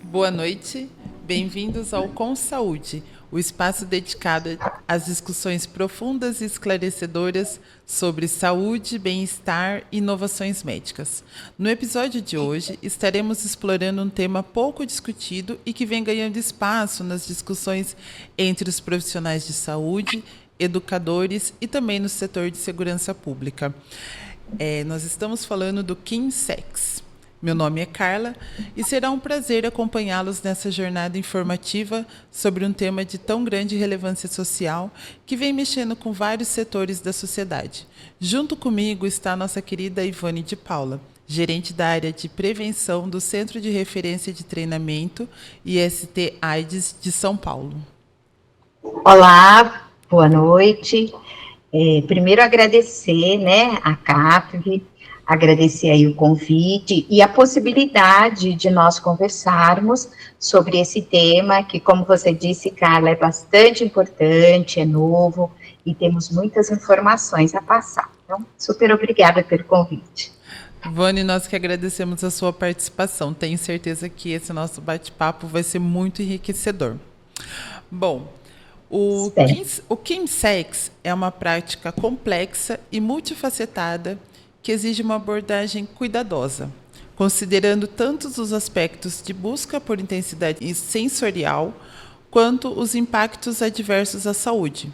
Boa noite, bem-vindos ao Com Saúde, o espaço dedicado às discussões profundas e esclarecedoras sobre saúde, bem-estar e inovações médicas. No episódio de hoje, estaremos explorando um tema pouco discutido e que vem ganhando espaço nas discussões entre os profissionais de saúde, educadores e também no setor de segurança pública. Nós estamos falando do Chemsex. Meu nome é Carla e será um prazer acompanhá-los nessa jornada informativa sobre um tema de tão grande relevância social que vem mexendo com vários setores da sociedade. Junto comigo está a nossa querida Ivone de Paula, gerente da área de prevenção do Centro de Referência de Treinamento IST-AIDS de São Paulo. Olá, boa noite. Primeiro agradecer, né, a CAPV, agradecer aí o convite e a possibilidade de nós conversarmos sobre esse tema que, como você disse, Carla, é bastante importante, é novo e temos muitas informações a passar. Então, super obrigada pelo convite. Ivone, nós que agradecemos a sua participação. Tenho certeza que esse nosso bate-papo vai ser muito enriquecedor. Bom, o Chemsex é uma prática complexa e multifacetada que exige uma abordagem cuidadosa, considerando tanto os aspectos de busca por intensidade sensorial, quanto os impactos adversos à saúde.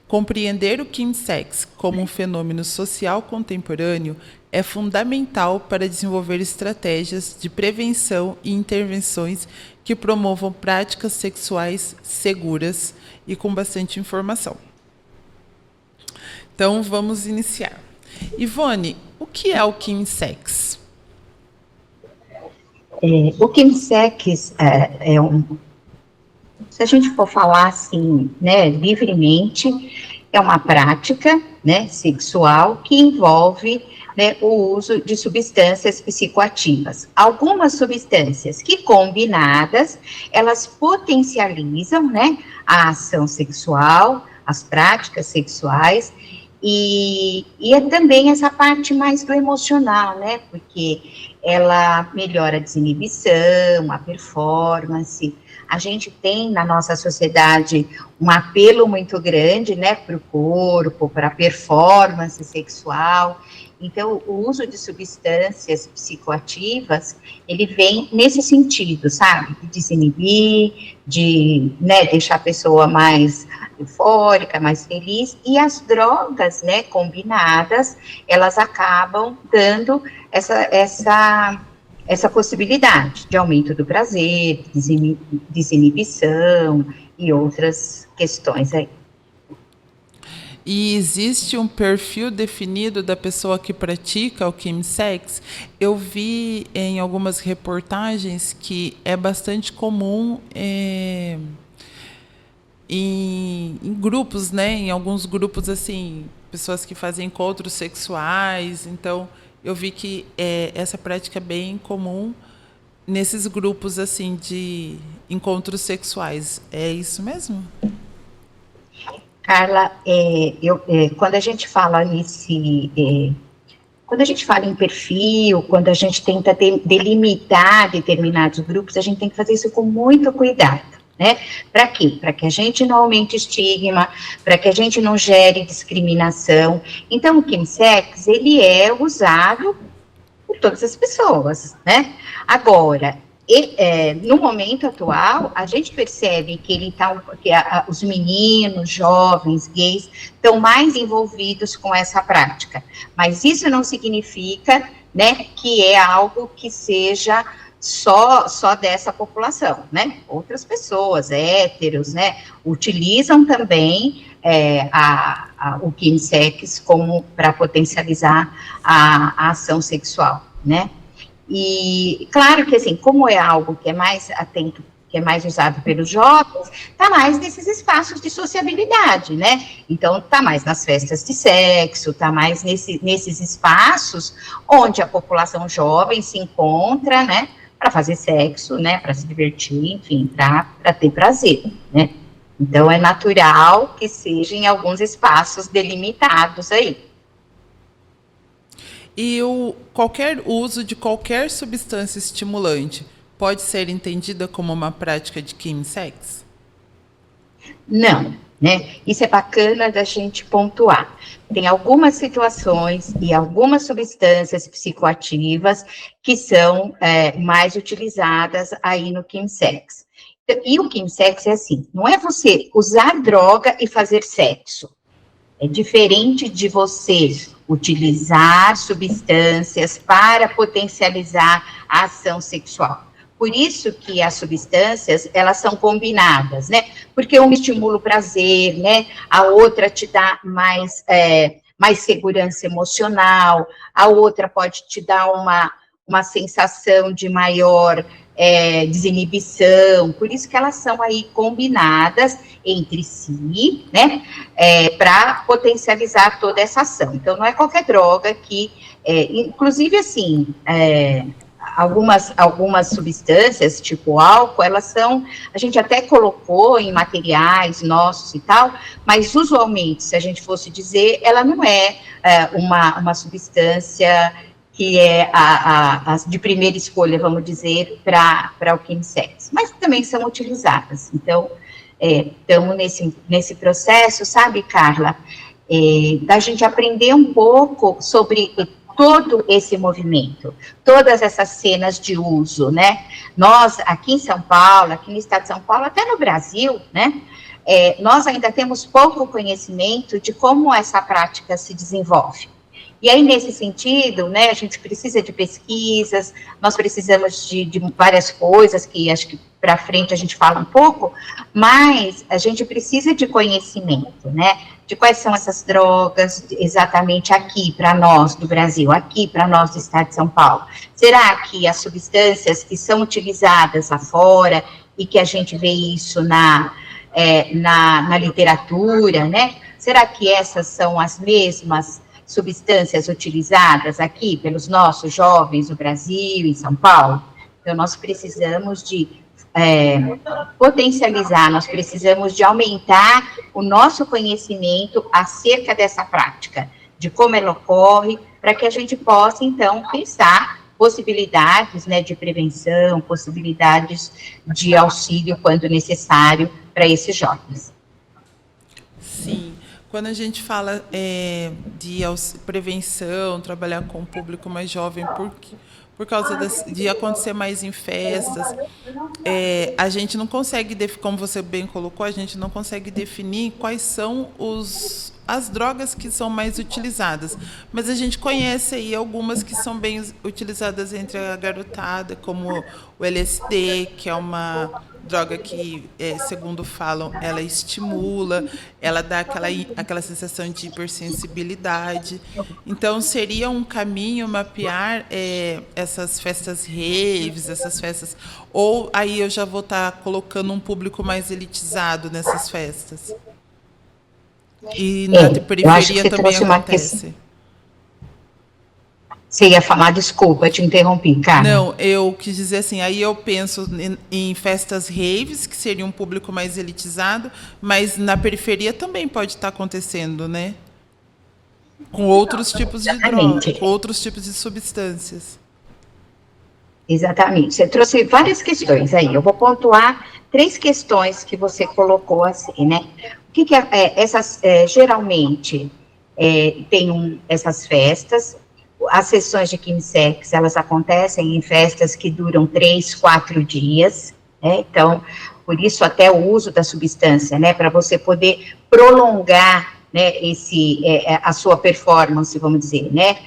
Compreender o Chemsex como um fenômeno social contemporâneo é fundamental para desenvolver estratégias de prevenção e intervenções que promovam práticas sexuais seguras e com bastante informação. Então, vamos iniciar. Ivone, o que é o Chemsex? O Chemsex se a gente for falar assim, né, livremente, é uma prática, né, sexual que envolve, né, o uso de substâncias psicoativas. Algumas substâncias que, combinadas, elas potencializam, né, a ação sexual, as práticas sexuais. E é também essa parte mais do emocional, né, porque ela melhora a desinibição, a performance. A gente tem na nossa sociedade um apelo muito grande, né, para o corpo, para a performance sexual. Então, o uso de substâncias psicoativas, ele vem nesse sentido, sabe, de desinibir, de, né, deixar a pessoa mais eufórica, mais feliz, e as drogas, né, combinadas, elas acabam dando essa possibilidade de aumento do prazer, desinibição e outras questões aí. E existe um perfil definido da pessoa que pratica o Chemsex? Eu vi em algumas reportagens que é bastante comum em grupos, né? Em alguns grupos, assim, pessoas que fazem encontros sexuais. Então, eu vi que essa prática é bem comum nesses grupos, assim, de encontros sexuais. É isso mesmo? Carla, quando a gente fala quando a gente fala em perfil, quando a gente tenta delimitar determinados grupos, a gente tem que fazer isso com muito cuidado, né? Para quê? Para que a gente não aumente estigma, para que a gente não gere discriminação. Então, o Chemsex, ele é usado por todas as pessoas, né? Agora, no momento atual, a gente percebe que os meninos, jovens, gays, estão mais envolvidos com essa prática, mas isso não significa, né, que é algo que seja só dessa população, né? Outras pessoas, héteros, né, utilizam também o Chemsex como para potencializar a ação sexual, né? E claro que, assim, como é algo que é mais atento, que é mais usado pelos jovens, está mais nesses espaços de sociabilidade, né? Então, está mais nas festas de sexo, está mais nesses espaços onde a população jovem se encontra, né? Para fazer sexo, né? Para se divertir, enfim, para ter prazer, né? Então, é natural que seja em alguns espaços delimitados aí. E qualquer uso de qualquer substância estimulante pode ser entendida como uma prática de quimsex? Não, né? Isso é bacana da gente pontuar. Tem algumas situações e algumas substâncias psicoativas que são mais utilizadas aí no quimsex. E o quimsex é assim, não é você usar droga e fazer sexo. É diferente de você utilizar substâncias para potencializar a ação sexual. Por isso que as substâncias, elas são combinadas, né? Porque uma estimula o prazer, né? A outra te dá mais segurança emocional, a outra pode te dar uma sensação de maior desinibição, por isso que elas são aí combinadas entre si, né, para potencializar toda essa ação. Então, não é qualquer droga que, inclusive, assim, algumas substâncias, tipo álcool, elas são, a gente até colocou em materiais nossos e tal, mas usualmente, se a gente fosse dizer, ela não é uma substância que é a de primeira escolha, vamos dizer, para o quimsex, mas também são utilizadas. Então, estamos nesse processo, sabe, Carla, da gente aprender um pouco sobre todo esse movimento, todas essas cenas de uso, né? Nós, aqui em São Paulo, aqui no estado de São Paulo, até no Brasil, né? Nós ainda temos pouco conhecimento de como essa prática se desenvolve. E aí, nesse sentido, né, a gente precisa de pesquisas, nós precisamos de várias coisas, que acho que para frente a gente fala um pouco, mas a gente precisa de conhecimento, né, de quais são essas drogas exatamente aqui para nós do Brasil, aqui para nós do estado de São Paulo. Será que as substâncias que são utilizadas lá fora, e que a gente vê isso na literatura, né, será que essas são as mesmas substâncias utilizadas aqui pelos nossos jovens no Brasil, em São Paulo? Então, nós precisamos de potencializar, nós precisamos de aumentar o nosso conhecimento acerca dessa prática, de como ela ocorre, para que a gente possa, então, pensar possibilidades, né, de prevenção, possibilidades de auxílio, quando necessário, para esses jovens. Sim. Quando a gente fala de prevenção, trabalhar com o público mais jovem, por causa de acontecer mais em festas, a gente não consegue, como você bem colocou, a gente não consegue definir quais são as drogas que são mais utilizadas. Mas a gente conhece aí algumas que são bem utilizadas entre a garotada, como o LSD, que é uma droga que, segundo falam, ela estimula, ela dá aquela sensação de hipersensibilidade. Então, seria um caminho mapear essas festas raves, essas festas... Ou aí eu já vou estar colocando um público mais elitizado nessas festas? E na periferia também acontece. Você ia falar, desculpa, te interrompi, Carla. Não, eu quis dizer assim, aí eu penso em festas raves, que seria um público mais elitizado, mas na periferia também pode estar acontecendo, né? Com outros tipos de drogas, com outros tipos de substâncias. Exatamente. Você trouxe várias questões aí. Eu vou pontuar 3 questões que você colocou assim, né? O que essas, geralmente, tem essas festas. As sessões de quimsex, elas acontecem em festas que duram 3, 4 dias, né? Então, por isso até o uso da substância, né, para você poder prolongar, né, a sua performance, vamos dizer, né?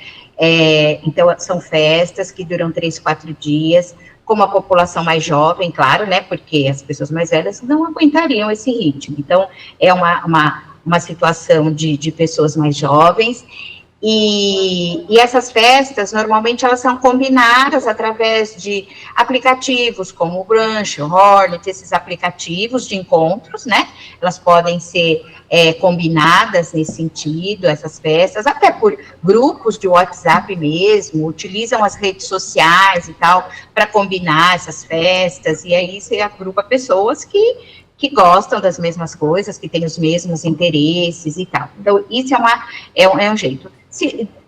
Então, são festas que duram 3, 4 dias, como a população mais jovem, claro, né, porque as pessoas mais velhas não aguentariam esse ritmo. Então, é uma situação de pessoas mais jovens. E essas festas, normalmente, elas são combinadas através de aplicativos como o Brunch, o Hornet, esses aplicativos de encontros, né? Elas podem ser combinadas nesse sentido, essas festas, até por grupos de WhatsApp mesmo, utilizam as redes sociais e tal, para combinar essas festas, e aí você agrupa pessoas que gostam das mesmas coisas, que têm os mesmos interesses e tal. Então, isso é um jeito.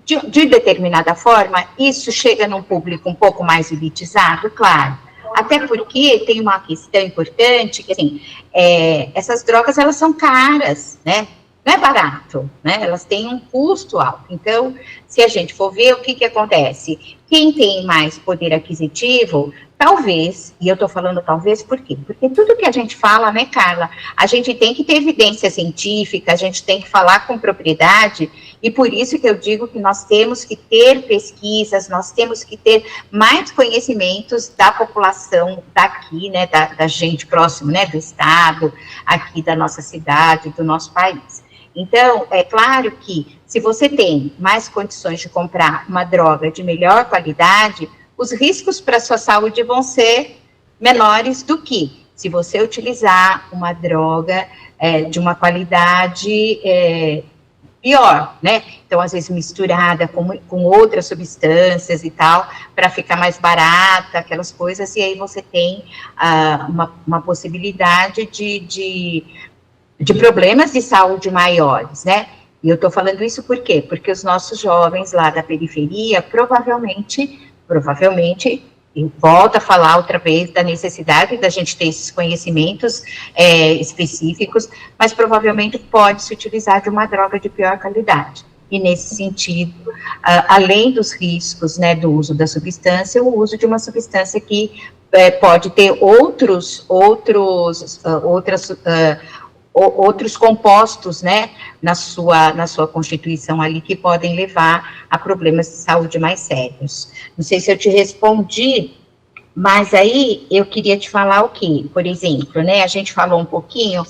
de determinada forma, isso chega num público um pouco mais elitizado, claro. Até porque tem uma questão importante, que assim, essas drogas, elas são caras, né? Não é barato, né? Elas têm um custo alto. Então, se a gente for ver, o que acontece? Quem tem mais poder aquisitivo, talvez, e eu estou falando talvez por quê? Porque tudo que a gente fala, né, Carla, a gente tem que ter evidência científica, a gente tem que falar com propriedade, e por isso que eu digo que nós temos que ter pesquisas, nós temos que ter mais conhecimentos da população daqui, né, da gente próximo, né, do estado, aqui da nossa cidade, do nosso país. Então, é claro que se você tem mais condições de comprar uma droga de melhor qualidade, os riscos para a sua saúde vão ser menores do que se você utilizar uma droga de uma qualidade pior, né? Então, às vezes misturada com outras substâncias e tal, para ficar mais barata, aquelas coisas, e aí você tem uma possibilidade de problemas de saúde maiores, né? E eu estou falando isso por quê? Porque os nossos jovens lá da periferia, provavelmente, e volto a falar outra vez da necessidade da gente ter esses conhecimentos específicos, mas provavelmente pode-se utilizar de uma droga de pior qualidade. E nesse sentido, além dos riscos, né, do uso da substância, o uso de uma substância que pode ter outros compostos, né, na sua constituição ali, que podem levar a problemas de saúde mais sérios. Não sei se eu te respondi, mas aí eu queria te falar o quê? Por exemplo, né, a gente falou um pouquinho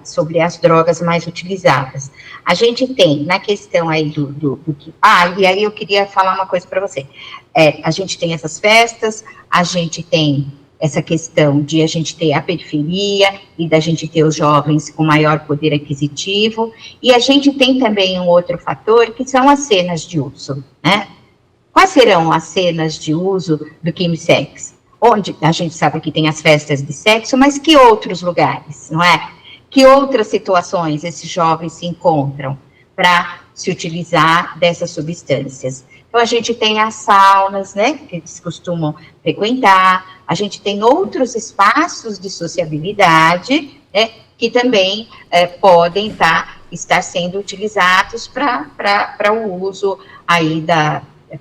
sobre as drogas mais utilizadas. A gente tem, na questão aí e aí eu queria falar uma coisa para você. A gente tem essas festas, a gente tem essa questão de a gente ter a periferia e da gente ter os jovens com maior poder aquisitivo, e a gente tem também um outro fator, que são as cenas de uso, né? Quais serão as cenas de uso do chemsex? Onde a gente sabe que tem as festas de sexo, mas que outros lugares, não é? Que outras situações esses jovens se encontram para se utilizar dessas substâncias? Então, a gente tem as saunas, né, que eles costumam frequentar, a gente tem outros espaços de sociabilidade, né, que também podem estar sendo utilizados para o uso aí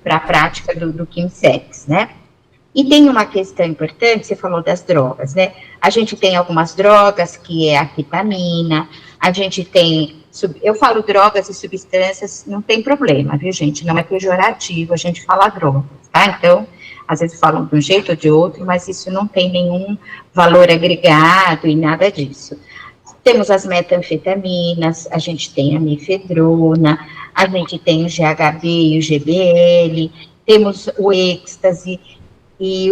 para a prática do chemsex, né. E tem uma questão importante, você falou das drogas, né, a gente tem algumas drogas, que é a ketamina, a gente tem, eu falo drogas e substâncias, não tem problema, viu, gente? Não é pejorativo a gente falar drogas, tá? Então, às vezes falam de um jeito ou de outro, mas isso não tem nenhum valor agregado e nada disso. Temos as metanfetaminas, a gente tem a mefedrona, a gente tem o GHB e o GBL, temos o êxtase e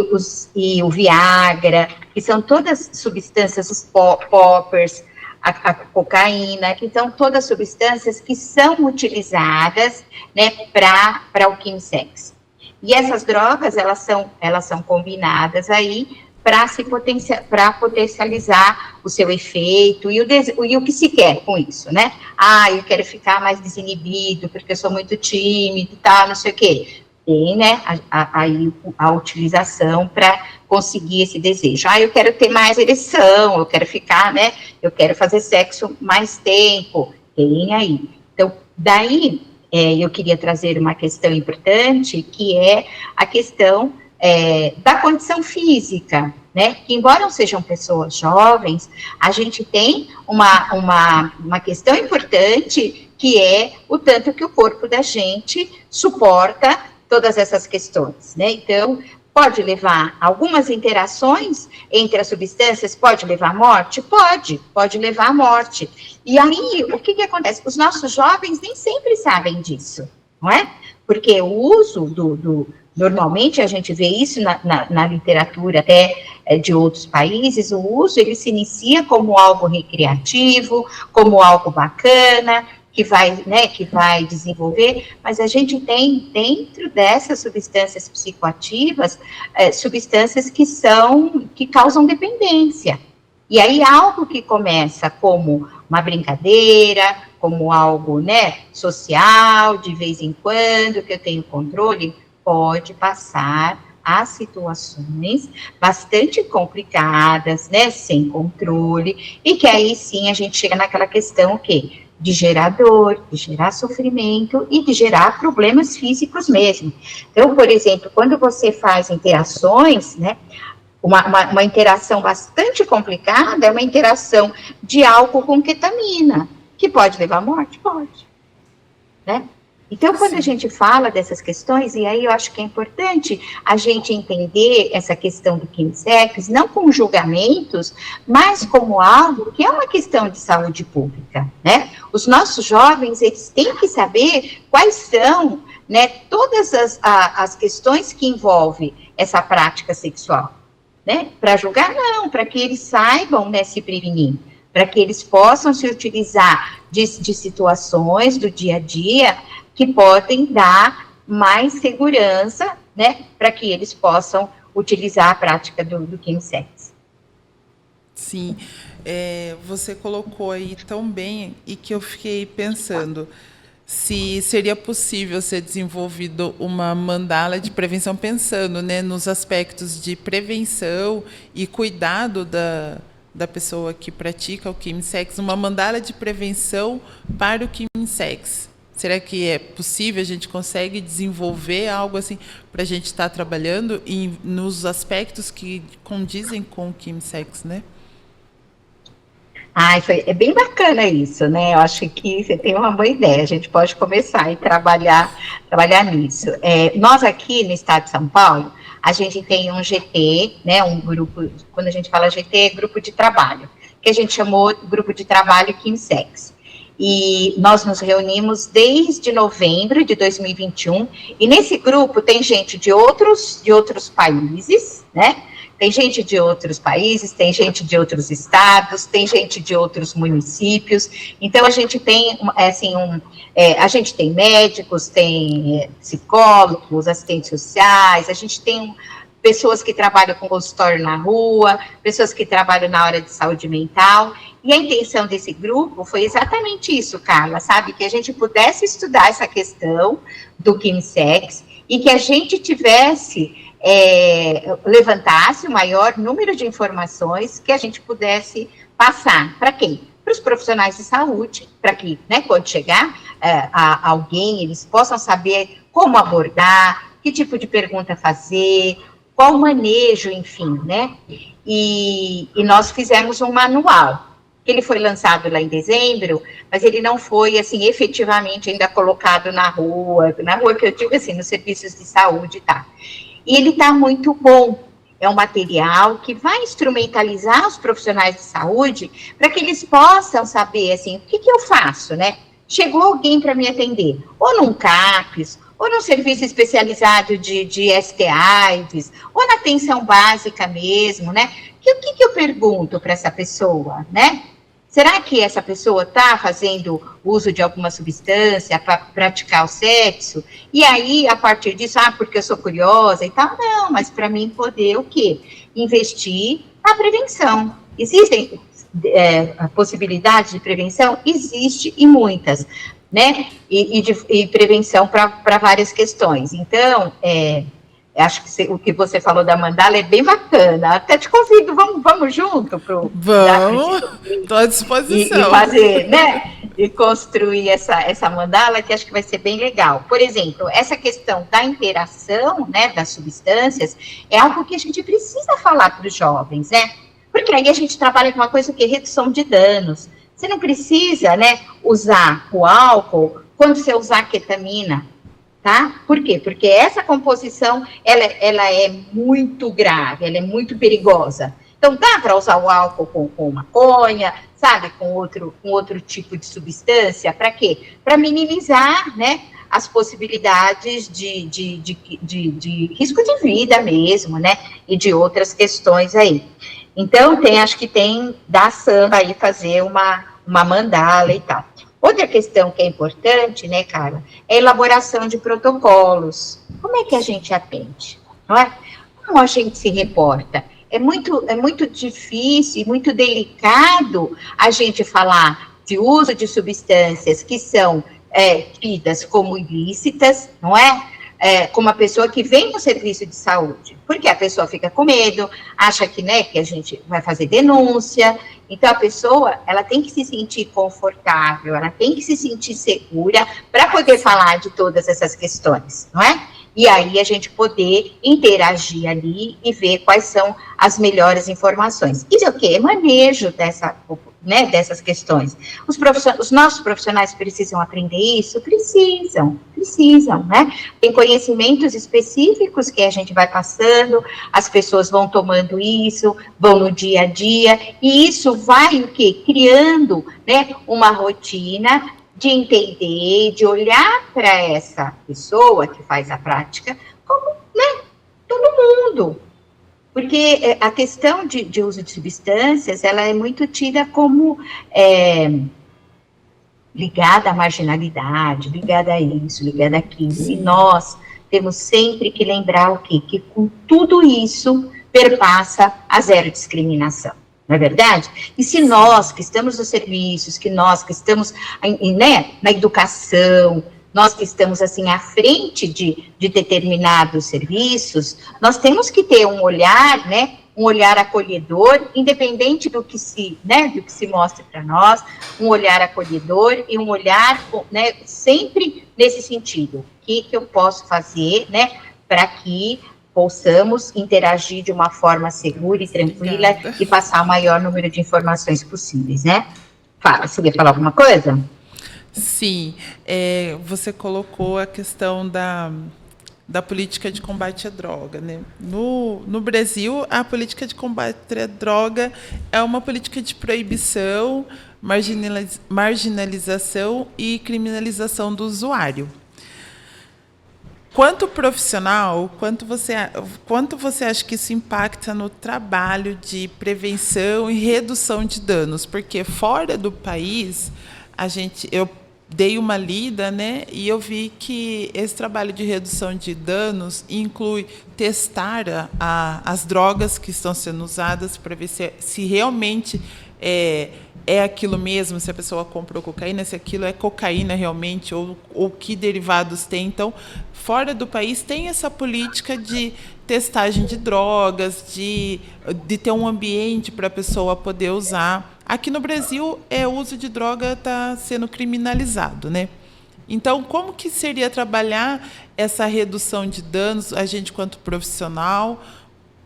o Viagra, que são todas substâncias, os poppers, a cocaína, que são todas substâncias que são utilizadas, né, para o chemsex. E essas drogas, elas são combinadas aí para potencializar o seu efeito e o que se quer com isso, né? Eu quero ficar mais desinibido, porque eu sou muito tímido e tal, não sei o quê. Tem, né, a utilização para conseguir esse desejo. Eu quero ter mais ereção, eu quero ficar, né, eu quero fazer sexo mais tempo, tem aí. Então, daí, eu queria trazer uma questão importante, que é a questão da condição física, né, que embora não sejam pessoas jovens, a gente tem uma questão importante, que é o tanto que o corpo da gente suporta todas essas questões, né? Então, pode levar algumas interações entre as substâncias, pode levar à morte? Pode levar à morte. E aí, o que acontece? Os nossos jovens nem sempre sabem disso, não é? Porque o uso normalmente a gente vê isso na literatura até de outros países, o uso, ele se inicia como algo recreativo, como algo bacana, que vai desenvolver, mas a gente tem dentro dessas substâncias psicoativas, substâncias que causam dependência. E aí algo que começa como uma brincadeira, como algo, né, social, de vez em quando, que eu tenho controle, pode passar a situações bastante complicadas, né, sem controle, e que aí sim a gente chega naquela questão o quê? De gerar dor, de gerar sofrimento e de gerar problemas físicos mesmo. Então, por exemplo, quando você faz interações, né, uma interação bastante complicada é uma interação de álcool com ketamina, que pode levar à morte? Pode, né? Então, quando a gente fala dessas questões, e aí eu acho que é importante a gente entender essa questão do quimsex, não com julgamentos, mas como algo que é uma questão de saúde pública, né? Os nossos jovens, eles têm que saber quais são, né, todas as questões que envolvem essa prática sexual, né? Para julgar, não, para que eles saibam, né, se prevenir, para que eles possam se utilizar de situações do dia a dia que podem dar mais segurança, né, para que eles possam utilizar a prática do quimsex. Sim, você colocou aí tão bem e que eu fiquei pensando se seria possível ser desenvolvido uma mandala de prevenção, pensando, né, nos aspectos de prevenção e cuidado da pessoa que pratica o quimsex, uma mandala de prevenção para o quimsex. Será que é possível, a gente consegue desenvolver algo assim para a gente estar trabalhando nos aspectos que condizem com o quimsex, né? É bem bacana isso, né? Eu acho que você tem uma boa ideia, a gente pode começar e trabalhar nisso. Nós aqui no estado de São Paulo, a gente tem um GT, né, um grupo, quando a gente fala GT, é grupo de trabalho, que a gente chamou grupo de trabalho quimsex. E nós nos reunimos desde novembro de 2021, e nesse grupo tem gente de outros países, né? Tem gente de outros países, tem gente de outros estados, tem gente de outros municípios. Então, a gente tem, assim, a gente tem médicos, tem psicólogos, assistentes sociais, a gente tem pessoas que trabalham com consultório na rua, pessoas que trabalham na área de saúde mental. E a intenção desse grupo foi exatamente isso, Carla, sabe? Que a gente pudesse estudar essa questão do quimsex e que a gente tivesse, levantasse o maior número de informações que a gente pudesse passar. Para quem? Para os profissionais de saúde, para que, né, quando chegar a alguém, eles possam saber como abordar, que tipo de pergunta fazer, qual o manejo, enfim, né? E nós fizemos um manual. Ele foi lançado lá em dezembro, mas ele não foi, assim, efetivamente ainda colocado na rua que eu digo assim, nos serviços de saúde, tá? E ele tá muito bom, é um material que vai instrumentalizar os profissionais de saúde para que eles possam saber, assim, o que eu faço, né? Chegou alguém para me atender, ou num CAPS, ou num serviço especializado de ST-AIDS, ou na atenção básica mesmo, né? O que eu pergunto para essa pessoa, né? Será que essa pessoa está fazendo uso de alguma substância para praticar o sexo? E aí, a partir disso, porque eu sou curiosa e tal? Não, mas para mim poder o quê? Investir na prevenção. Existem possibilidades de prevenção? Existe e muitas, né? E prevenção para várias questões. Então, acho que o que você falou da mandala é bem bacana. Até te convido, vamos junto pro. Vamos, estou à disposição. E fazer, né? E construir essa mandala, que acho que vai ser bem legal. Por exemplo, essa questão da interação, né, das substâncias, é algo que a gente precisa falar para os jovens, né? Porque aí a gente trabalha com uma coisa que é redução de danos. Você não precisa, né, usar o álcool quando você usar ketamina, tá? Por quê? Porque essa composição, ela é muito grave, ela é muito perigosa. Então, dá para usar o álcool com maconha, sabe, com outro tipo de substância, para quê? Para minimizar, né, as possibilidades de risco de vida mesmo, né, e de outras questões aí. Então, acho que dá samba aí fazer uma mandala e tal. Outra questão que é importante, né, Carla, é a elaboração de protocolos. Como é que a gente atende? Não é? Como a gente se reporta? É muito difícil e muito delicado a gente falar de uso de substâncias que são tidas como ilícitas, não é? Com uma pessoa que vem no serviço de saúde, porque a pessoa fica com medo, acha que, né, que a gente vai fazer denúncia, então a pessoa, ela tem que se sentir confortável, ela tem que se sentir segura para poder falar de todas essas questões, não é? E aí a gente poder interagir ali e ver quais são as melhores informações. Isso é o quê? Manejo dessas questões. Os nossos profissionais precisam aprender isso? Precisam, né? Tem conhecimentos específicos que a gente vai passando, as pessoas vão tomando isso, vão no dia a dia, e isso vai o quê? Criando, né, uma rotina de entender, de olhar para essa pessoa que faz a prática como, né, todo mundo. Porque a questão de uso de substâncias, ela é muito tida como ligada à marginalidade, ligada a isso, ligada àquilo. E nós temos sempre que lembrar o quê? Que com tudo isso perpassa a zero discriminação. Não é verdade? E se nós que estamos nos serviços, que nós que estamos né, na educação, nós que estamos assim à frente de determinados serviços, nós temos que ter um olhar, né, um olhar acolhedor, independente do que se mostre para nós, um olhar acolhedor e um olhar, né, sempre nesse sentido. O que eu posso fazer, né, para que possamos interagir de uma forma segura e tranquila. Obrigada. E passar o maior número de informações possíveis, né? Fala, você quer falar alguma coisa? Sim, você colocou a questão da política de combate à droga, né? No Brasil, a política de combate à droga é uma política de proibição, marginalização e criminalização do usuário. Quanto profissional, quanto você acha que isso impacta no trabalho de prevenção e redução de danos? Porque fora do país, eu dei uma lida, né, e eu vi que esse trabalho de redução de danos inclui testar as drogas que estão sendo usadas para ver se realmente é aquilo mesmo, se a pessoa comprou cocaína, se aquilo é cocaína realmente, ou que derivados tem. Então, fora do país, tem essa política de testagem de drogas, de ter um ambiente para a pessoa poder usar. Aqui no Brasil, o uso de droga está sendo criminalizado, né? Então, como que seria trabalhar essa redução de danos, a gente quanto profissional?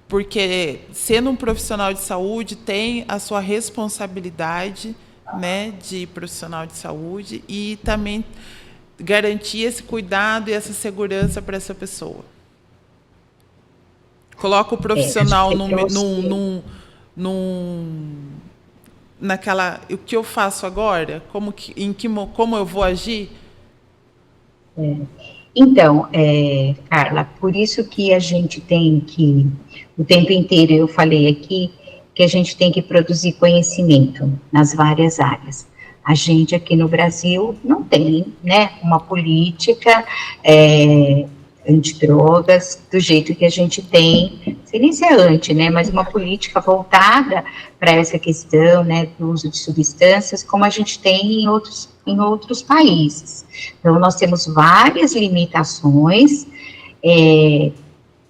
Porque, sendo um profissional de saúde, tem a sua responsabilidade, né, de profissional de saúde e também garantir esse cuidado e essa segurança para essa pessoa. Coloca o profissional naquela... O que eu faço agora? Como eu vou agir? Então, Carla, por isso que a gente tem que, o tempo inteiro eu falei aqui, que a gente tem que produzir conhecimento nas várias áreas. A gente aqui no Brasil não tem, né, uma política antidrogas do jeito que a gente tem, sem nem ser anti, né, mas uma política voltada para essa questão, né, do uso de substâncias, como a gente tem em outros países. Então, nós temos várias limitações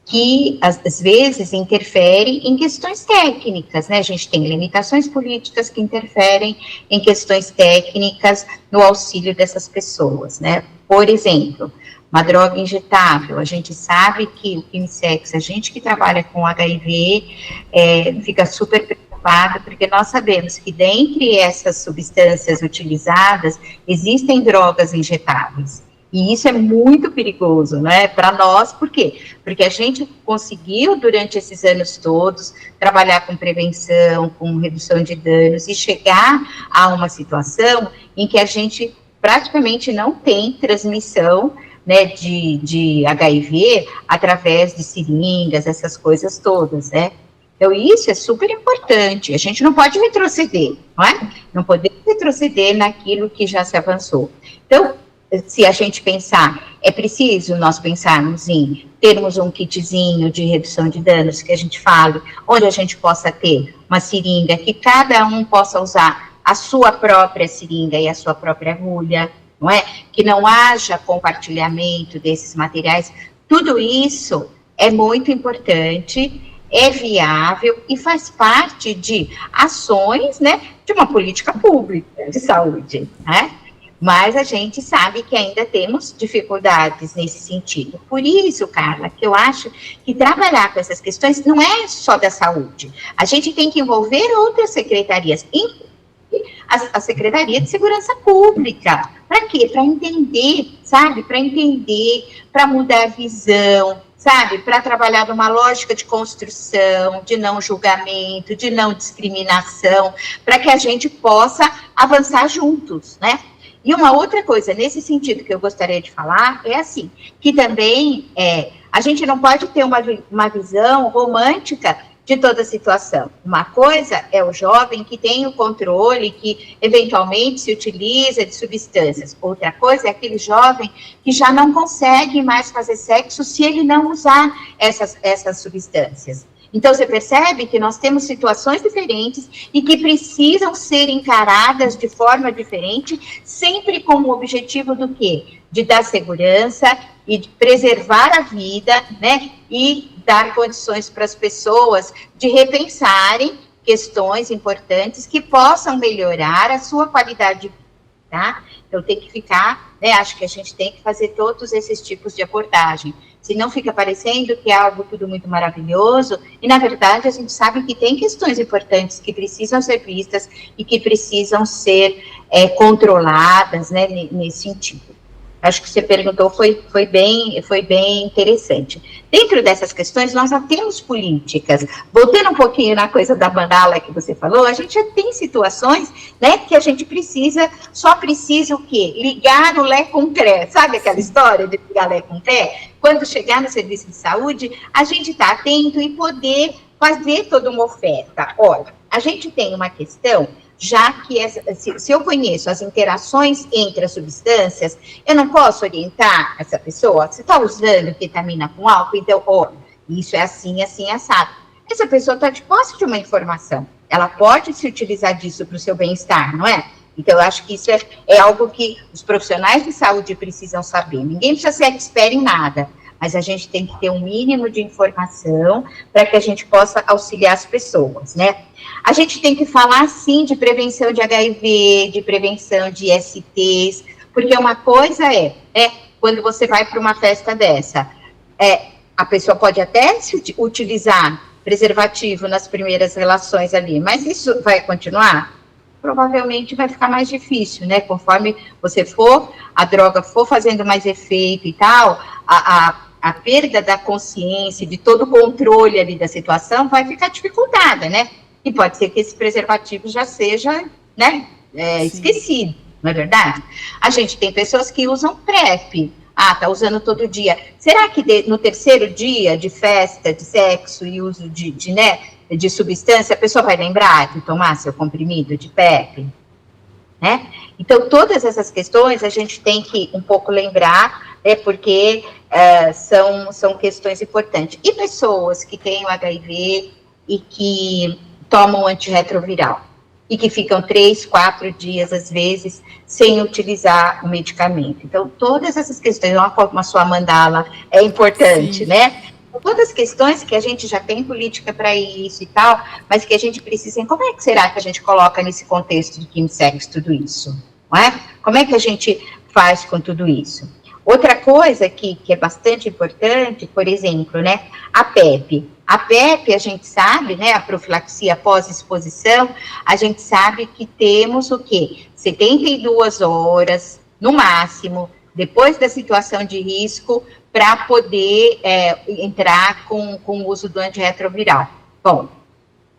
que, às vezes, interferem em questões técnicas, né? A gente tem limitações políticas que interferem em questões técnicas no auxílio dessas pessoas, né? Por exemplo, uma droga injetável, a gente sabe que o quimsex, a gente que trabalha com HIV, fica super preocupado, porque nós sabemos que dentre essas substâncias utilizadas, existem drogas injetáveis. E isso é muito perigoso, né, para nós, por quê? Porque a gente conseguiu, durante esses anos todos, trabalhar com prevenção, com redução de danos, e chegar a uma situação em que a gente praticamente não tem transmissão, né, de HIV através de seringas, essas coisas todas, né. Então, isso é super importante, a gente não pode retroceder, não é? Não podemos retroceder naquilo que já se avançou. Então, se a gente pensar, é preciso nós pensarmos em termos um kitzinho de redução de danos, que a gente fale, onde a gente possa ter uma seringa que cada um possa usar a sua própria seringa e a sua própria agulha, não é? Que não haja compartilhamento desses materiais. Tudo isso é muito importante, é viável e faz parte de ações, né, de uma política pública de saúde, né? Mas a gente sabe que ainda temos dificuldades nesse sentido. Por isso, Carla, que eu acho que trabalhar com essas questões não é só da saúde. A gente tem que envolver outras secretarias, inclusive a Secretaria de Segurança Pública. Para quê? Para entender, sabe? Para entender, para mudar a visão, sabe? Para trabalhar numa lógica de construção, de não julgamento, de não discriminação, para que a gente possa avançar juntos, né? E uma outra coisa, nesse sentido que eu gostaria de falar, é assim, que também a gente não pode ter uma visão romântica de toda a situação. Uma coisa é o jovem que tem o controle, que eventualmente se utiliza de substâncias. Outra coisa é aquele jovem que já não consegue mais fazer sexo se ele não usar essas substâncias. Então, você percebe que nós temos situações diferentes e que precisam ser encaradas de forma diferente, sempre com o objetivo do quê? De dar segurança e de preservar a vida, né? E dar condições para as pessoas de repensarem questões importantes que possam melhorar a sua qualidade de vida, tá? Então, tem que ficar, né? Acho que a gente tem que fazer todos esses tipos de abordagem. Senão fica parecendo que é algo tudo muito maravilhoso, e na verdade a gente sabe que tem questões importantes que precisam ser vistas e que precisam ser controladas, né, nesse sentido. Acho que você perguntou, foi bem interessante. Dentro dessas questões, nós já temos políticas. Voltando um pouquinho na coisa da mandala que você falou, a gente já tem situações, né, que a gente só precisa o quê? Ligar o Lé com Cré. Sabe aquela história de ligar Lé com Cré? Quando chegar no serviço de saúde, a gente está atento e poder fazer toda uma oferta. Olha, a gente tem uma questão, já que se eu conheço as interações entre as substâncias, eu não posso orientar essa pessoa, você está usando ketamina com álcool, então, olha, isso é assim, assim, assado. Essa pessoa está de posse de uma informação, ela pode se utilizar disso para o seu bem-estar, não é? Então, eu acho que isso é algo que os profissionais de saúde precisam saber. Ninguém precisa ser expert em nada, mas a gente tem que ter um mínimo de informação para que a gente possa auxiliar as pessoas, né? A gente tem que falar, sim, de prevenção de HIV, de prevenção de STs, porque uma coisa quando você vai para uma festa dessa, a pessoa pode até utilizar preservativo nas primeiras relações ali, mas isso vai continuar? Provavelmente vai ficar mais difícil, né? Conforme a droga for fazendo mais efeito e tal, a perda da consciência, de todo o controle ali da situação, vai ficar dificultada, né? E pode ser que esse preservativo já seja, né, esquecido, não é verdade? A gente tem pessoas que usam PrEP. Tá usando todo dia. Será que no terceiro dia de festa, de sexo e uso de substância, a pessoa vai lembrar de tomar seu comprimido de PrEP? Né? Então, todas essas questões a gente tem que um pouco lembrar, porque são questões importantes. E pessoas que têm o HIV e que tomam antirretroviral e que ficam 3, 4 dias, às vezes, sem utilizar o medicamento. Então, todas essas questões, como a sua mandala é importante, sim, né? Todas as questões que a gente já tem política para isso e tal, mas que a gente precisa, como é que será que a gente coloca nesse contexto de quimsex tudo isso? Não é? Como é que a gente faz com tudo isso? Outra coisa que é bastante importante, por exemplo, né, a PEP. A PEP, a gente sabe, né, a profilaxia pós-exposição, a gente sabe que temos o quê? 72 horas, no máximo, depois da situação de risco, para poder entrar com o uso do antirretroviral. Bom,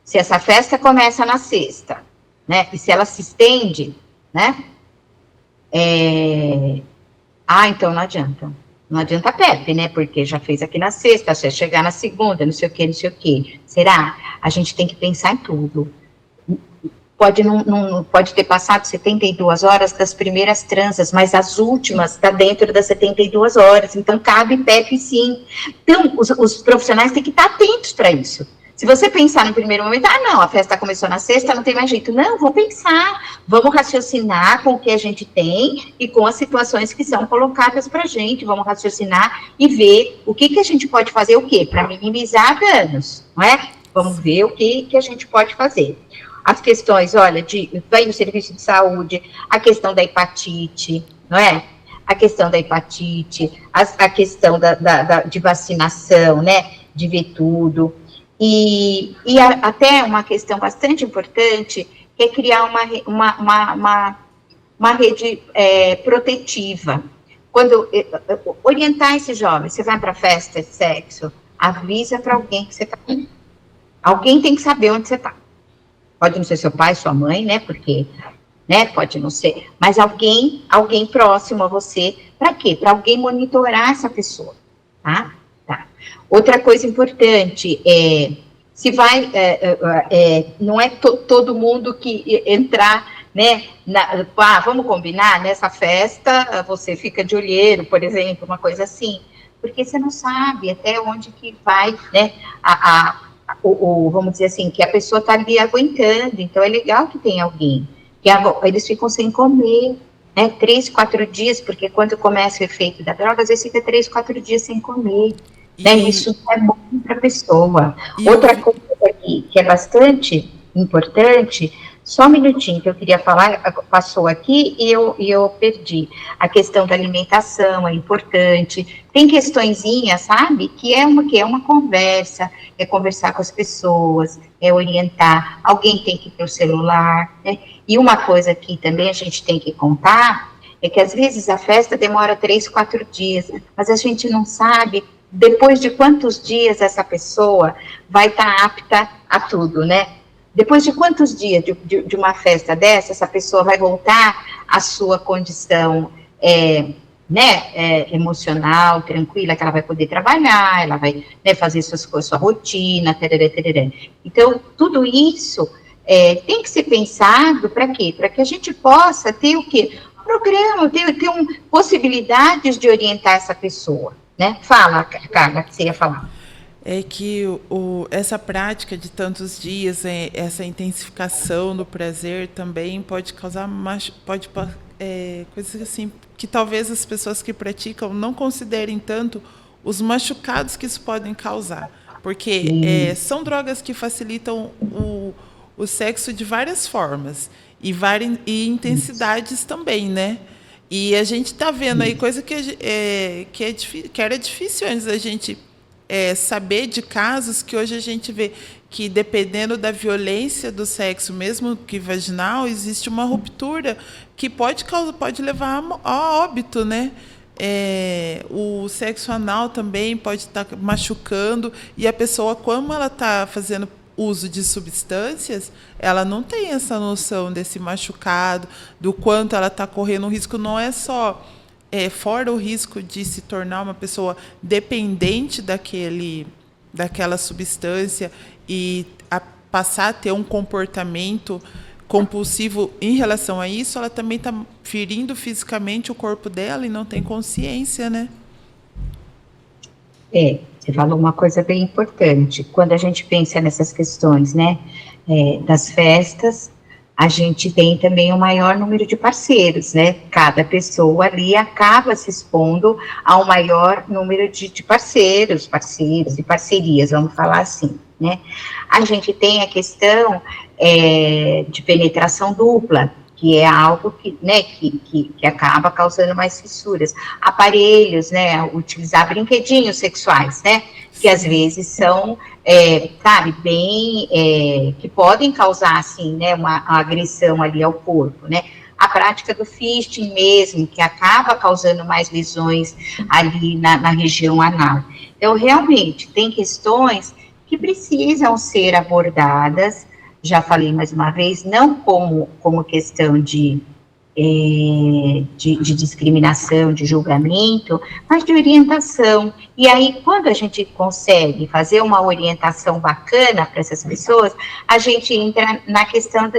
se essa festa começa na sexta, né, e se ela se estende, né, então não adianta. Não adianta a PEP, né? Porque já fez aqui na sexta, se chegar na segunda, não sei o quê, não sei o quê. Será? A gente tem que pensar em tudo. Pode ter passado 72 horas das primeiras transas, mas as últimas está dentro das 72 horas. Então, cabe PEP sim. Então, os profissionais têm que estar atentos para isso. Se você pensar no primeiro momento, não, a festa começou na sexta, não tem mais jeito. Não, vamos pensar, vamos raciocinar com o que a gente tem e com as situações que são colocadas para a gente. Vamos raciocinar e ver o que a gente pode fazer, o quê? Para minimizar danos, não é? Vamos ver o que a gente pode fazer. As questões, olha, vai no serviço de saúde, a questão da hepatite, não é? A questão da hepatite, a questão de vacinação, né? De ver tudo. E até uma questão bastante importante, que é criar uma rede protetiva. Quando orientar esse jovem, você vai para a festa de sexo, avisa para alguém que você está indo. Alguém tem que saber onde você está. Pode não ser seu pai, sua mãe, né? Porque, né? Pode não ser. Mas alguém próximo a você. Para quê? Para alguém monitorar essa pessoa, tá? Tá. Outra coisa importante se vai, não é todo mundo que entrar, né? Vamos combinar, nessa festa você fica de olheiro, por exemplo, uma coisa assim, porque você não sabe até onde que vai, né? Vamos dizer assim, que a pessoa está ali aguentando, então é legal que tem alguém, que eles ficam sem comer, né, 3, 4 dias, porque quando começa o efeito da droga, às vezes fica 3, 4 dias sem comer, né, isso é bom para a pessoa. Outra coisa aqui, que é bastante importante, só um minutinho que eu queria falar, passou aqui e eu perdi. A questão da alimentação é importante. Tem questõezinhas, sabe, que é uma conversa, é conversar com as pessoas, é orientar. Alguém tem que ter o celular, né? E uma coisa que também a gente tem que contar é que às vezes a festa demora 3, 4 dias, mas a gente não sabe depois de quantos dias essa pessoa vai estar apta a tudo, né? Depois de quantos dias de uma festa dessa, essa pessoa vai voltar à sua condição emocional, tranquila, que ela vai poder trabalhar, ela vai, né, fazer sua rotina, tereré, tereré. Então, tudo isso tem que ser pensado para quê? Para que a gente possa ter o quê? Programa, ter possibilidades de orientar essa pessoa, né? Fala, Carla, que você ia falar. É que essa prática de tantos dias, essa intensificação do prazer também pode causar coisas assim que talvez as pessoas que praticam não considerem tanto os machucados que isso podem causar, porque são drogas que facilitam o sexo de várias formas e intensidades também, né? E a gente está vendo aí coisa que era difícil antes da gente saber de casos que hoje a gente vê que, dependendo da violência do sexo, mesmo que vaginal, existe uma ruptura que pode levar a óbito, né? O sexo anal também pode estar machucando, e a pessoa, como ela está fazendo uso de substâncias, ela não tem essa noção desse machucado, do quanto ela está correndo um risco. Não é só fora o risco de se tornar uma pessoa dependente daquela substância e passar a ter um comportamento compulsivo em relação a isso, ela também está ferindo fisicamente o corpo dela e não tem consciência, né? Você falou uma coisa bem importante. Quando a gente pensa nessas questões, né, das festas, a gente tem também um maior número de parceiros, né? Cada pessoa ali acaba se expondo a um maior número de parceiros e parcerias, vamos falar assim, né? A gente tem a questão de penetração dupla, que é algo que acaba causando mais fissuras. Aparelhos, né? Utilizar brinquedinhos sexuais, né? Que às vezes são, que podem causar, assim, né, uma agressão ali ao corpo, né? A prática do fisting mesmo, que acaba causando mais lesões ali na região anal. Então, realmente, tem questões que precisam ser abordadas, já falei mais uma vez, não como questão de discriminação, de julgamento, mas de orientação. E aí, quando a gente consegue fazer uma orientação bacana para essas pessoas, a gente entra na questão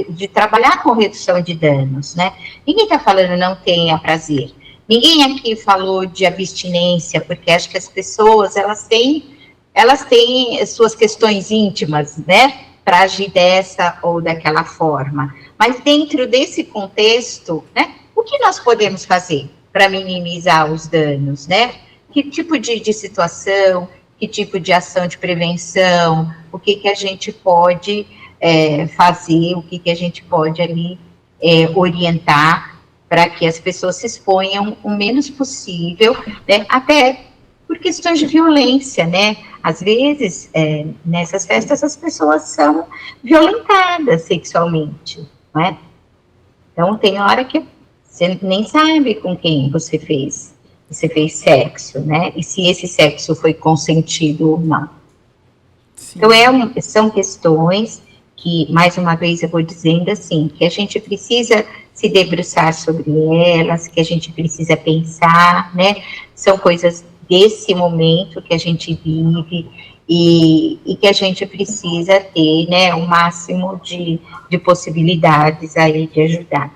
de trabalhar com redução de danos, né? Ninguém está falando não tenha prazer. Ninguém aqui falou de abstinência, porque acho que as pessoas, elas têm elas têm suas questões íntimas, né, para agir dessa ou daquela forma. Mas dentro desse contexto, né, o que nós podemos fazer para minimizar os danos, né? Que tipo de situação, que tipo de ação de prevenção, o que a gente pode fazer, o que a gente pode ali orientar para que as pessoas se exponham o menos possível, né? Até por questões de violência, né? Às vezes, nessas festas, as pessoas são violentadas sexualmente, né? Então, tem hora que você nem sabe com quem você fez sexo, né? E se esse sexo foi consentido ou não. Sim. Então, são questões que, mais uma vez, eu vou dizendo assim, que a gente precisa se debruçar sobre elas, que a gente precisa pensar, né? São coisas desse momento que a gente vive e que a gente precisa ter, né, o máximo de possibilidades aí de ajudar.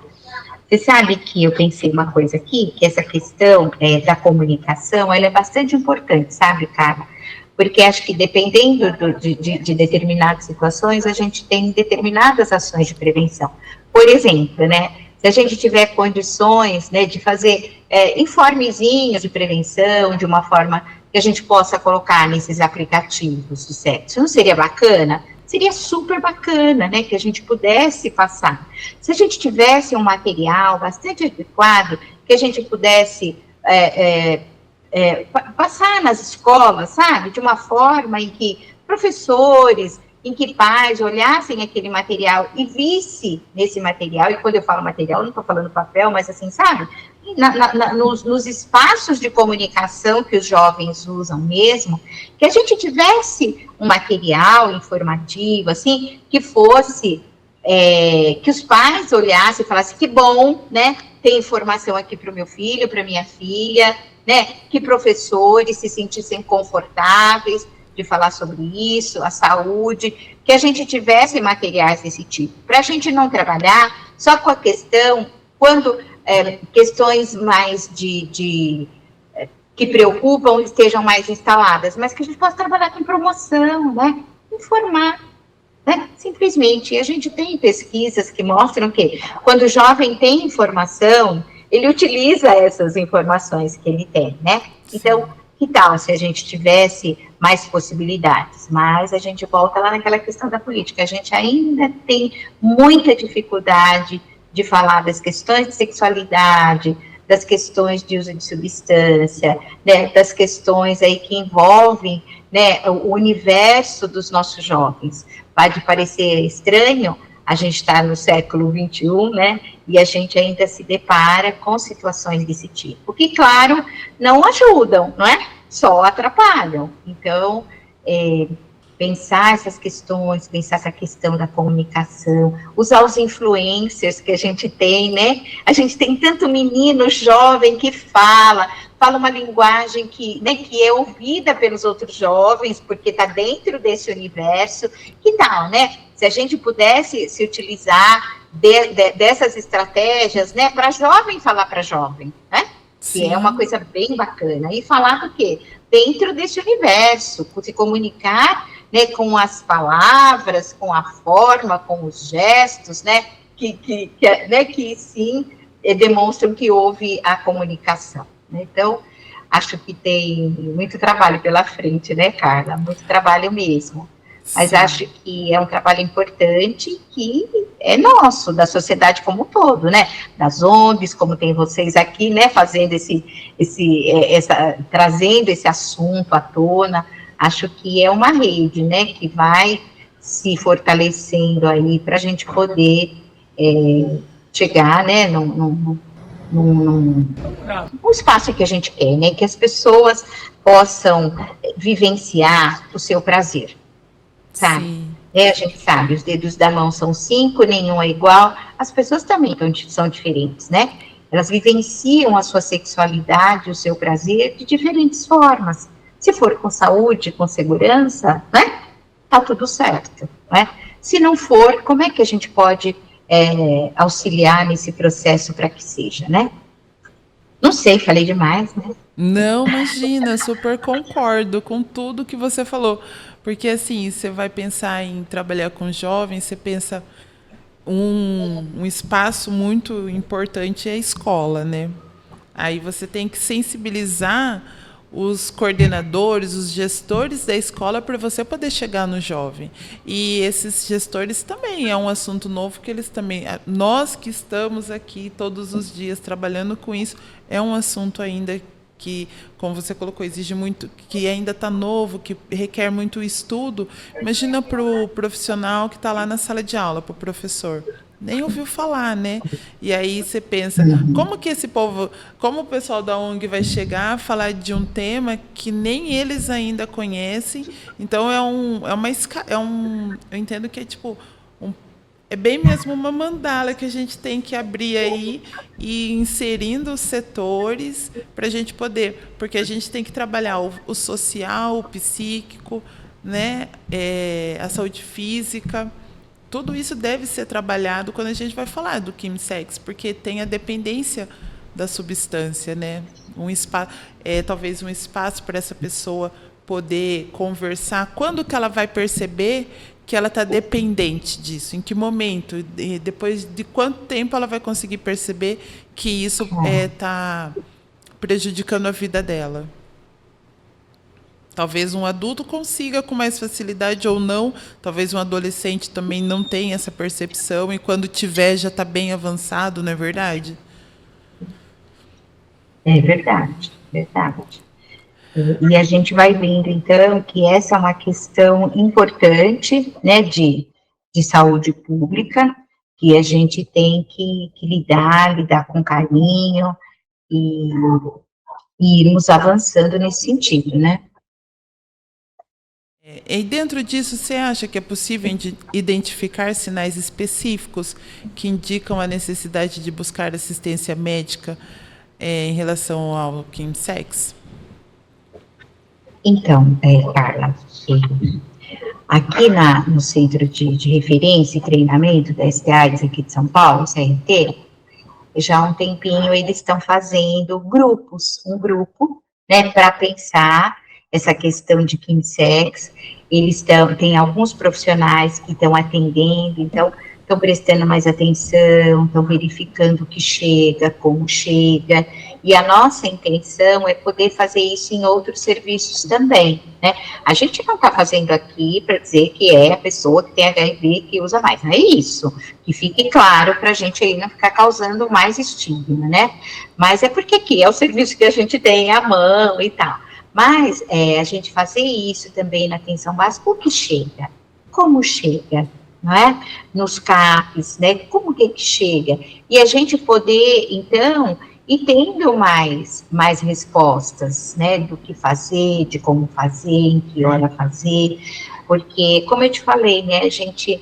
Você sabe que eu pensei uma coisa aqui, que essa questão da comunicação, ela é bastante importante, sabe, Carla? Porque acho que dependendo de determinadas situações, a gente tem determinadas ações de prevenção. Por exemplo, né, se a gente tiver condições, né, de fazer informezinhos de prevenção, de uma forma que a gente possa colocar nesses aplicativos de sexo, não seria bacana? Seria super bacana, né, que a gente pudesse passar. Se a gente tivesse um material bastante adequado, que a gente pudesse passar nas escolas, sabe, de uma forma em que professores, em que pais olhassem aquele material e visse nesse material, e quando eu falo material, não estou falando papel, mas assim, sabe, nos espaços de comunicação que os jovens usam mesmo, que a gente tivesse um material informativo, assim, que fosse, que os pais olhassem e falassem, que bom, né, tem informação aqui para o meu filho, para minha filha, né, que professores se sentissem confortáveis de falar sobre isso, a saúde, que a gente tivesse materiais desse tipo, para a gente não trabalhar só com a questão, quando questões mais que preocupam estejam mais instaladas, mas que a gente possa trabalhar com promoção, né, informar, né, simplesmente. E a gente tem pesquisas que mostram que quando o jovem tem informação, ele utiliza essas informações que ele tem, né, então, que tal se a gente tivesse mais possibilidades? Mas a gente volta lá naquela questão da política, a gente ainda tem muita dificuldade de falar das questões de sexualidade, das questões de uso de substância, né, das questões aí que envolvem, né, o universo dos nossos jovens. Pode parecer estranho, a gente está no século XXI, né, e a gente ainda se depara com situações desse tipo, que, claro, não ajudam, não é? Só atrapalham. Então, pensar essas questões, pensar essa questão da comunicação, usar os influencers que a gente tem, né? A gente tem tanto menino jovem que fala uma linguagem que, né, que é ouvida pelos outros jovens, porque está dentro desse universo. Que tal, né? Se a gente pudesse se utilizar dessas estratégias, né, para jovem falar para jovem, né? Sim. Que é uma coisa bem bacana. E falar do quê? Dentro desse universo, se comunicar, né, com as palavras, com a forma, com os gestos, né, que sim demonstram que houve a comunicação. Então, acho que tem muito trabalho pela frente, né, Carla? Muito trabalho mesmo. Mas acho que é um trabalho importante que é nosso, da sociedade como um todo, né? Das ONGs, como tem vocês aqui, né? Fazendo trazendo esse assunto à tona. Acho que é uma rede, né? Que vai se fortalecendo aí para a gente poder chegar, né? Num espaço que a gente quer, né? Que as pessoas possam vivenciar o seu prazer. Sabe? A gente sabe, os dedos da mão são 5, nenhum é igual, as pessoas também são diferentes, né? Elas vivenciam a sua sexualidade, o seu prazer de diferentes formas. Se for com saúde, com segurança, né? Tá tudo certo, né? Se não for, como é que a gente pode auxiliar nesse processo para que seja, né? Não sei, falei demais, né? Não, imagina, super concordo com tudo que você falou. Porque assim, você vai pensar em trabalhar com jovens, você pensa um espaço muito importante é a escola, né? Aí você tem que sensibilizar os coordenadores, os gestores da escola para você poder chegar no jovem. E esses gestores também é um assunto novo que eles também, nós que estamos aqui todos os dias trabalhando com isso, é um assunto ainda que, como você colocou, exige muito, que ainda está novo, que requer muito estudo. Imagina para o profissional que está lá na sala de aula, para o professor. Nem ouviu falar, né? E aí você pensa, como que esse povo, como o pessoal da ONG vai chegar a falar de um tema que nem eles ainda conhecem? Então eu entendo que é tipo é bem mesmo uma mandala que a gente tem que abrir aí e inserindo os setores para a gente poder, porque a gente tem que trabalhar o social, o psíquico, né, a saúde física. Tudo isso deve ser trabalhado quando a gente vai falar do chemsex, porque tem a dependência da substância, né? Talvez um espaço para essa pessoa poder conversar. Quando que ela vai perceber que ela está dependente disso? Em que momento? E depois de quanto tempo ela vai conseguir perceber que isso está prejudicando a vida dela? Talvez um adulto consiga com mais facilidade ou não. Talvez um adolescente também não tenha essa percepção e quando tiver já está bem avançado, não é verdade? É verdade, verdade. E a gente vai vendo, então, que essa é uma questão importante, né, de saúde pública, que a gente tem que lidar com carinho e, e irmos avançando nesse sentido, né? E dentro disso, você acha que é possível identificar sinais específicos que indicam a necessidade de buscar assistência médica em relação ao chemsex? Então, Carla, aqui no Centro de Referência e Treinamento da STAIS aqui de São Paulo, CRT, já há um tempinho eles estão fazendo um grupo, né, para pensar essa questão de chemsex. Eles tem alguns profissionais que estão atendendo, então estão prestando mais atenção, estão verificando o que chega, como chega, e a nossa intenção é poder fazer isso em outros serviços também, né? A gente não está fazendo aqui para dizer que é a pessoa que tem HIV que usa mais, não é isso, que fique claro para a gente aí não ficar causando mais estigma, né? Mas é porque aqui é o serviço que a gente tem à mão e tal. Mas a gente fazer isso também na atenção básica, o que chega, como chega, não é? Nos CAPs, né? Como que chega? E a gente poder, então, ir tendo mais respostas, né? Do que fazer, de como fazer, em que hora fazer, porque, como eu te falei, né? A gente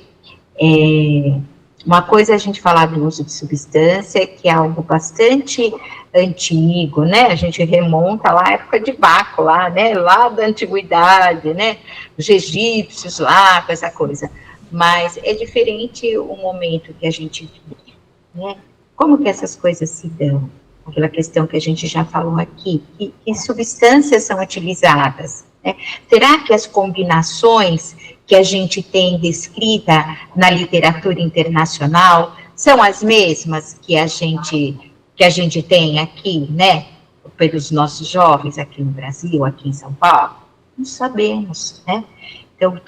uma coisa é a gente falar do uso de substância, que é algo bastante antigo, né? A gente remonta lá à época de Baco, lá, né? Lá da antiguidade, né? Os egípcios lá, com essa coisa. Mas é diferente o momento que a gente vive, né? Como que essas coisas se dão? Aquela questão que a gente já falou aqui, que substâncias são utilizadas, né? Será que as combinações que a gente tem descrita na literatura internacional são as mesmas que a gente tem aqui, né, pelos nossos jovens aqui no Brasil, aqui em São Paulo? Não sabemos, né? Então,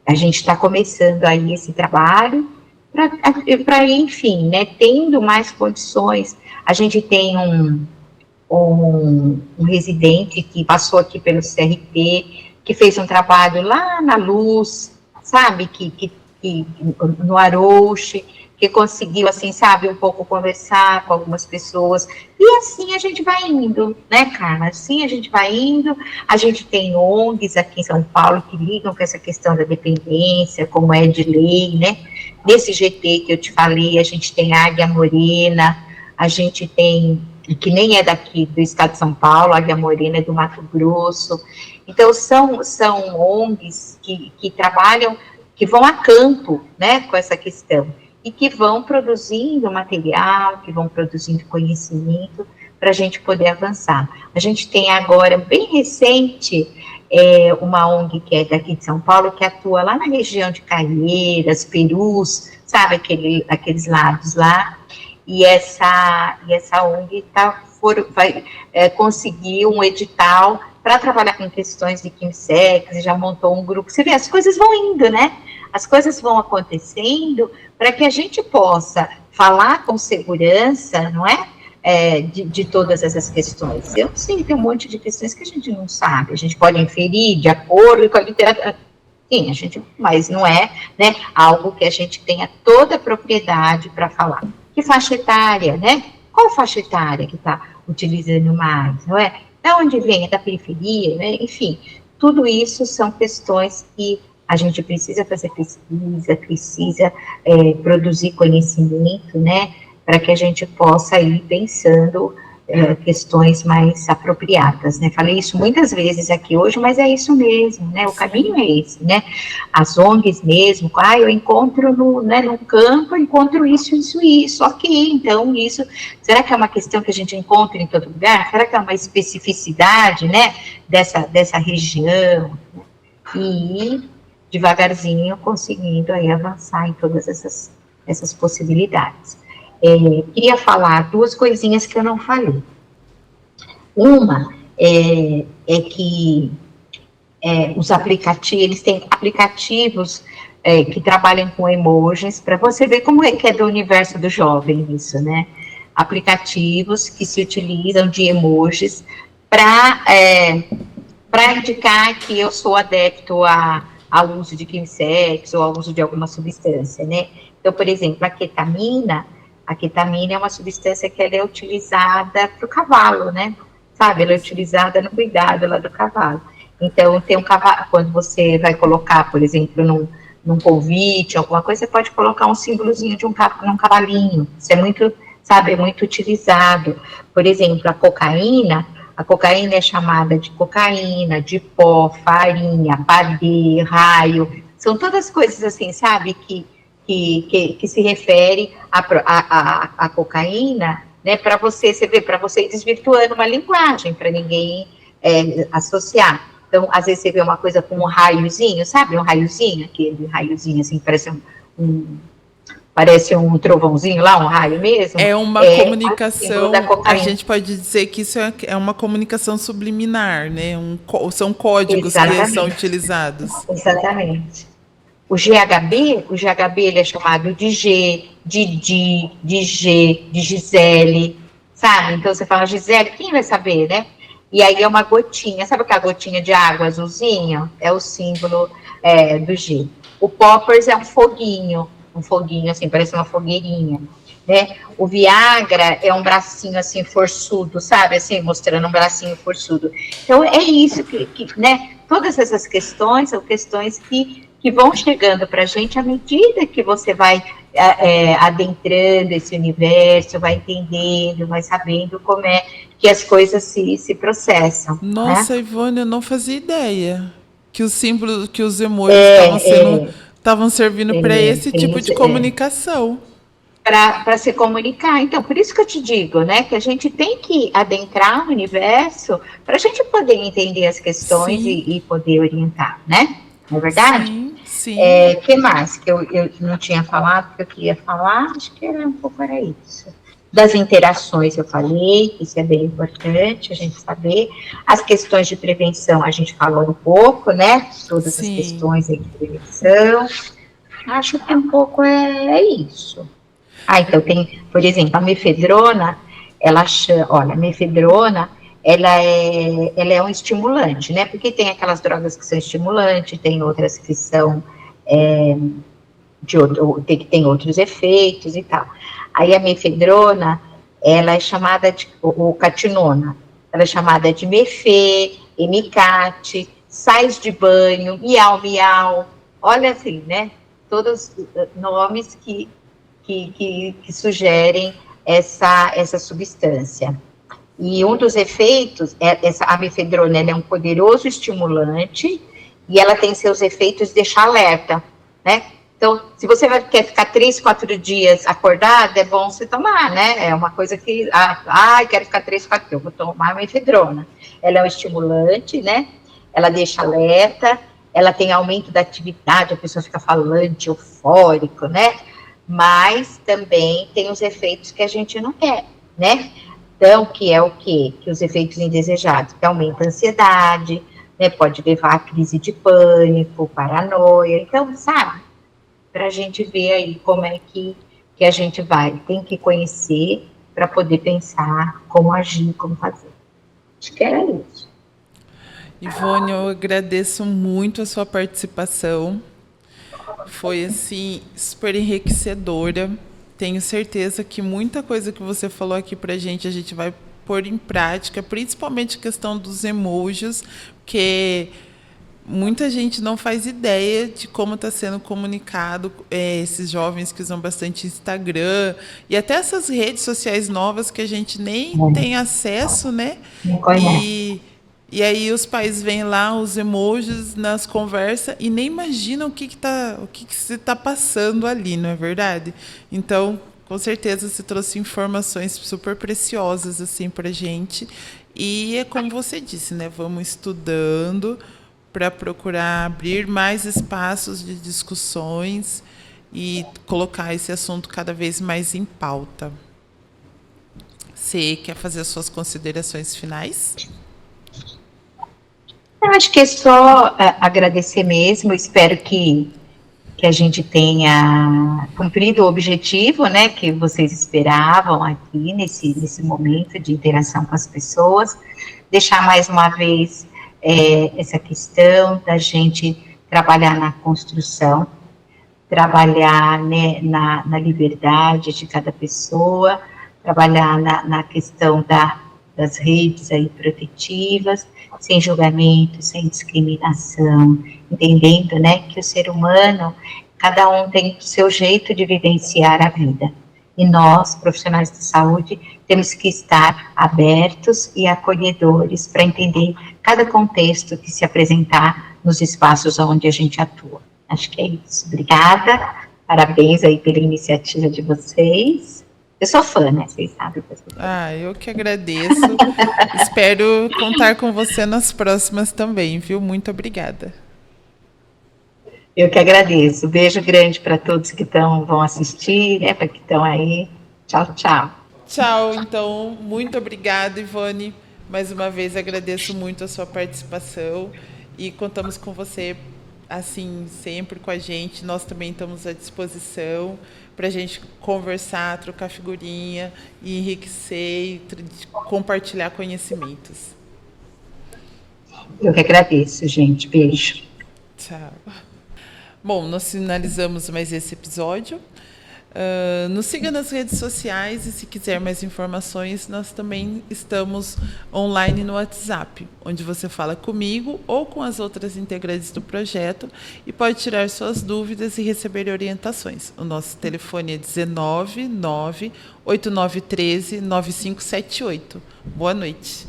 a gente está começando aí esse trabalho para, enfim, né, tendo mais condições. A gente tem um residente que passou aqui pelo CRT, que fez um trabalho lá na Luz, sabe, que no Arouche, que conseguiu, assim, sabe, um pouco conversar com algumas pessoas, e assim a gente vai indo, né, Carla, assim a gente vai indo, a gente tem ONGs aqui em São Paulo que ligam com essa questão da dependência, como é de lei, né, nesse GT que eu te falei, a gente tem a Águia Morena, a gente tem, que nem é daqui do estado de São Paulo, a Águia Morena é do Mato Grosso. Então, são ONGs que trabalham, que vão a campo, né, com essa questão. e que vão produzindo material, que vão produzindo conhecimento para a gente poder avançar. A gente tem agora, bem recente, uma ONG que é daqui de São Paulo, que atua lá na região de Caieiras, Perus, sabe, aqueles lados lá, e essa ONG vai conseguir um edital para trabalhar com questões de quimsex, e já montou um grupo. Você vê, as coisas vão indo, né? As coisas vão acontecendo para que a gente possa falar com segurança, não é? De todas essas questões. Eu sei, tem um monte de questões que a gente não sabe, a gente pode inferir de acordo com a literatura, sim, mas não é, né, algo que a gente tenha toda a propriedade para falar. Que faixa etária, né? Qual faixa etária que está utilizando mais, não é? Da onde vem? É da periferia, né? Enfim, tudo isso são questões que a gente precisa fazer pesquisa, precisa produzir conhecimento, né, para que a gente possa ir pensando questões mais apropriadas, né, falei isso muitas vezes aqui hoje, mas é isso mesmo, né, o caminho é esse, né, as ONGs mesmo, eu encontro no campo, encontro isso, ok, então isso, será que é uma questão que a gente encontra em todo lugar? Será que é uma especificidade, né, dessa região? E devagarzinho conseguindo aí avançar em todas essas possibilidades. Queria falar duas coisinhas que eu não falei. Uma é que os aplicativos, eles têm aplicativos que trabalham com emojis, para você ver como é que é do universo do jovem isso, né? Aplicativos que se utilizam de emojis para indicar que eu sou adepto ao uso de quimsex ou ao uso de alguma substância, né? Então, por exemplo, a ketamina é uma substância que ela é utilizada para o cavalo, né? Sabe, ela é utilizada no cuidado lá do cavalo. Então, tem um cavalo, quando você vai colocar, por exemplo, num convite, alguma coisa, você pode colocar um símbolozinho de um cavalinho. Isso é muito, sabe, é muito utilizado. Por exemplo, a cocaína é chamada de cocaína, de pó, farinha, padê, raio, são todas coisas assim, sabe, que se refere à cocaína, né, para você ir desvirtuando uma linguagem, para ninguém associar. Então, às vezes você vê uma coisa com um raiozinho, sabe, um raiozinho, aquele raiozinho assim, parece um trovãozinho lá, um raio mesmo. É uma comunicação, a gente pode dizer que isso é uma comunicação subliminar, né? São códigos que são utilizados. Exatamente. O GHB ele é chamado de G, de Di, de G, de Gisele, sabe? Então você fala Gisele, quem vai saber, né? E aí é uma gotinha, sabe aquela gotinha de água azulzinho? É o símbolo do G. O Poppers é um foguinho assim, parece uma fogueirinha, né? O Viagra é um bracinho assim forçudo, sabe? Assim, mostrando um bracinho forçudo. Então é isso né? Todas essas questões são questões que vão chegando para a gente à medida que você vai adentrando esse universo, vai entendendo, vai sabendo como é que as coisas se processam. Nossa, né? Ivone, eu não fazia ideia que os símbolos, que os emojis estavam servindo para esse tipo de comunicação. Para se comunicar. Então, por isso que eu te digo, né, que a gente tem que adentrar o universo para a gente poder entender as questões e poder orientar, né? Não é verdade? Sim, sim. Que mais que eu não tinha falado, que eu queria falar? Acho que era isso. Das interações eu falei, isso é bem importante a gente saber. As questões de prevenção a gente falou um pouco, né? Todas as questões aí de prevenção. Acho que um pouco é isso. Então tem, por exemplo, a mefedrona, a mefedrona, ela é um estimulante, né? Porque tem aquelas drogas que são estimulantes, tem outras que são tem outros efeitos e tal. Aí a mefedrona, ela é chamada ou catinona, ela é chamada de mefê, emicate, sais de banho, miau, olha assim, né? Todos nomes que sugerem essa substância. E um dos efeitos, a mefedrona, ela é um poderoso estimulante e ela tem seus efeitos de deixar alerta, né? Então, se você quer ficar 3, 4 dias acordado, é bom você tomar, né? É uma coisa que, quero ficar 3, 4 dias, eu vou tomar uma efedrona. Ela é um estimulante, né? Ela deixa alerta, ela tem aumento da atividade, a pessoa fica falante, eufórico, né? Mas também tem os efeitos que a gente não quer, né? Então, que é o quê? Que os efeitos indesejados, que aumenta a ansiedade, né? Pode levar a crise de pânico, paranoia. Então, sabe? Para a gente ver aí como é que a gente vai. Tem que conhecer para poder pensar como agir, como fazer. Acho que era isso. Ivone, eu agradeço muito a sua participação. Foi, assim, super enriquecedora. Tenho certeza que muita coisa que você falou aqui para a gente vai pôr em prática, principalmente a questão dos emojis, porque muita gente não faz ideia de como está sendo comunicado esses jovens que usam bastante Instagram e até essas redes sociais novas que a gente nem tem acesso, né? E aí os pais veem lá os emojis nas conversas e nem imaginam o que se está passando ali, não é verdade? Então, com certeza, você trouxe informações super preciosas assim para a gente. E é como você disse, né? Vamos estudando para procurar abrir mais espaços de discussões e colocar esse assunto cada vez mais em pauta. Você quer fazer as suas considerações finais? Eu acho que é só agradecer mesmo, espero que a gente tenha cumprido o objetivo, né, que vocês esperavam aqui nesse momento de interação com as pessoas, deixar mais uma vez essa questão da gente trabalhar na construção, trabalhar, né, na liberdade de cada pessoa, trabalhar na questão das redes aí protetivas, sem julgamento, sem discriminação, entendendo, né, que o ser humano, cada um tem o seu jeito de vivenciar a vida. E nós, profissionais de saúde, temos que estar abertos e acolhedores para entender cada contexto que se apresentar nos espaços onde a gente atua. Acho que é isso. Obrigada, parabéns aí pela iniciativa de vocês. Eu sou fã, né? Vocês sabem. Eu que agradeço. Espero contar com você nas próximas também, viu? Muito obrigada. Eu que agradeço. Beijo grande para todos que vão assistir, né? Para que estão aí. Tchau, tchau. Tchau, então. Muito obrigada, Ivone. Mais uma vez agradeço muito a sua participação e contamos com você, assim, sempre com a gente. Nós também estamos à disposição para a gente conversar, trocar figurinha, e enriquecer e compartilhar conhecimentos. Eu que agradeço, gente. Beijo. Tchau. Bom, nós finalizamos mais esse episódio. Nos siga nas redes sociais e, se quiser mais informações, nós também estamos online no WhatsApp, onde você fala comigo ou com as outras integrantes do projeto e pode tirar suas dúvidas e receber orientações. O nosso telefone é 19 9 8913 9578. Boa noite.